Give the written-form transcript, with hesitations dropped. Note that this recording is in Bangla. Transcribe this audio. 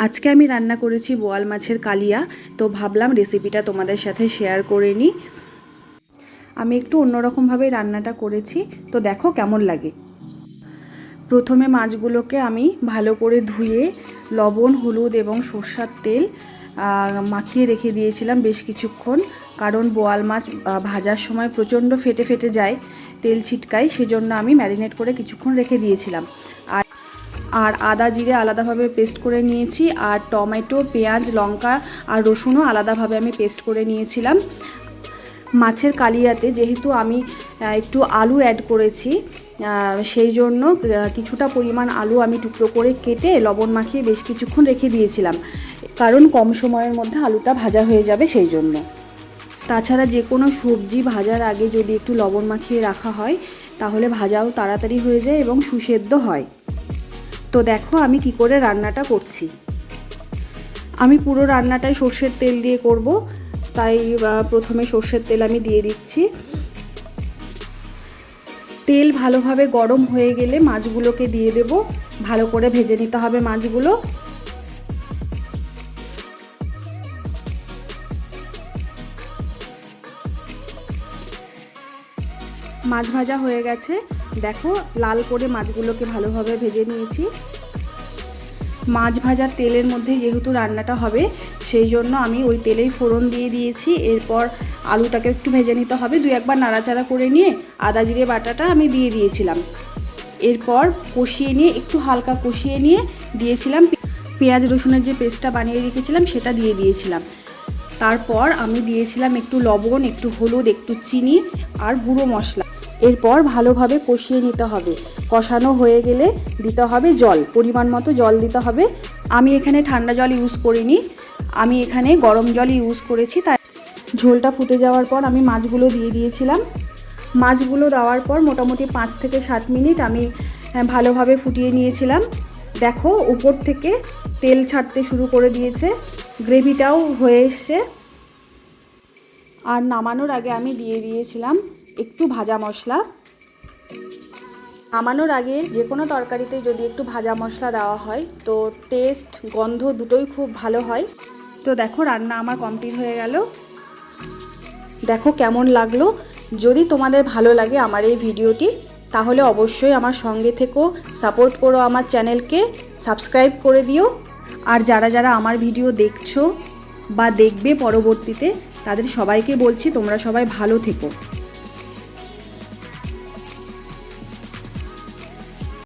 আজকে আমি রান্না করেছি বোয়াল মাছের কালিয়া। তো ভাবলাম রেসিপিটা তোমাদের সাথে শেয়ার করে নিই। আমি একটু অন্যরকমভাবে রান্নাটা করেছি, তো দেখো কেমন লাগে। প্রথমে মাছগুলোকে আমি ভালো করে ধুয়ে লবণ, হলুদ এবং সরষের তেল মাখিয়ে রেখে দিয়েছিলাম বেশ কিছুক্ষণ। কারণ বোয়াল মাছ ভাজার সময় প্রচণ্ড ফেটে ফেটে যায়, তেল ছিটকায়, সেজন্য আমি ম্যারিনেট করে কিছুক্ষণ রেখে দিয়েছিলাম। আর আদা জিরে আলাদাভাবে পেস্ট করে নিয়েছি, আর টমেটো, পেঁয়াজ, লঙ্কা আর রসুনও আলাদাভাবে আমি পেস্ট করে নিয়েছিলাম। মাছের কালিয়াতে যেহেতু আমি একটু আলু অ্যাড করেছি, সেই জন্য কিছুটা পরিমাণ আলু আমি টুকরো করে কেটে লবণ মাখিয়ে বেশ কিছুক্ষণ রেখে দিয়েছিলাম, কারণ কম সময়ের মধ্যে আলুটা ভাজা হয়ে যাবে সেই জন্য। তাছাড়া যে কোনো সবজি ভাজার আগে যদি একটু লবণ মাখিয়ে রাখা হয় তাহলে ভাজাও তাড়াতাড়ি হয়ে যায় এবং সুসেদ্ধ হয়। তো দেখো আমি কি করে রান্নাটা করছি। আমি পুরো রান্নাটাই সর্ষের তেল দিয়ে করব, তাই প্রথমে সর্ষের তেল আমি দিয়ে দিচ্ছি। তেল ভালোভাবে গরম হয়ে গেলে মাছগুলোকে দিয়ে দেব। ভালো করে ভেজে নিতে হবে মাছগুলো। মাছ ভাজা হয়ে গেছে, দেখো লাল করে মাছগুলোকে ভালোভাবে ভেজে নিয়েছি। মাছ ভাজার তেলের মধ্যে যেহেতু রান্নাটা হবে, সেই জন্য আমি ওই তেলেই ফোড়ন দিয়ে দিয়েছি। এরপর আলুটাকে একটু ভেজে নিতে হবে, দুই একবার নাড়াচাড়া করে নিয়ে আদা জিরে বাটাটা আমি দিয়ে দিয়েছিলাম। এরপর কষিয়ে নিয়ে একটু হালকা কষিয়ে নিয়ে দিয়েছিলাম পেঁয়াজ রসুনের যে পেস্টটা বানিয়ে রেখেছিলাম সেটা দিয়ে দিয়েছিলাম। তারপর আমি দিয়েছিলাম একটু লবণ, একটু হলুদ, একটু চিনি আর গুঁড়ো মশলা। এরপর ভালোভাবে কষিয়ে নিতে হবে। কষানো হয়ে গেলে দিতে হবে জল, পরিমাণ মতো জল দিতে হবে। আমি এখানে ঠান্ডা জল ইউজ করিনি, আমি এখানে গরম জল ইউজ করেছি। তাই ঝোলটা ফুটে যাওয়ার পর আমি মাছগুলো দিয়ে দিয়েছিলাম। মাছগুলো দেওয়ার পর মোটামুটি 5 থেকে 7 মিনিট আমি ভালোভাবে ফুটিয়ে নিয়েছিলাম। দেখো উপর থেকে তেল ছাড়তে শুরু করে দিয়েছে, গ্রেভিটাও হয়ে এসছে। আর নামানোর আগে আমি দিয়ে দিয়েছিলাম একটু ভাজা মশলা। নামানোর আগে যে কোনো তরকারিতে যদি একটু ভাজা মশলা দেওয়া হয় তো টেস্ট, গন্ধ দুটোই খুব ভালো হয়। তো দেখো রান্না আমার কমপ্লিট হয়ে গেল। দেখো কেমন লাগলো। যদি তোমাদের ভালো লাগে আমার এই ভিডিওটি, তাহলে অবশ্যই আমার সঙ্গে থেকো, সাপোর্ট করো, আমার চ্যানেলকে সাবস্ক্রাইব করে দিও। আর যারা যারা আমার ভিডিও দেখছো বা দেখবে পরবর্তীতে, তাদের সবাইকে বলছি তোমরা সবাই ভালো থেকো।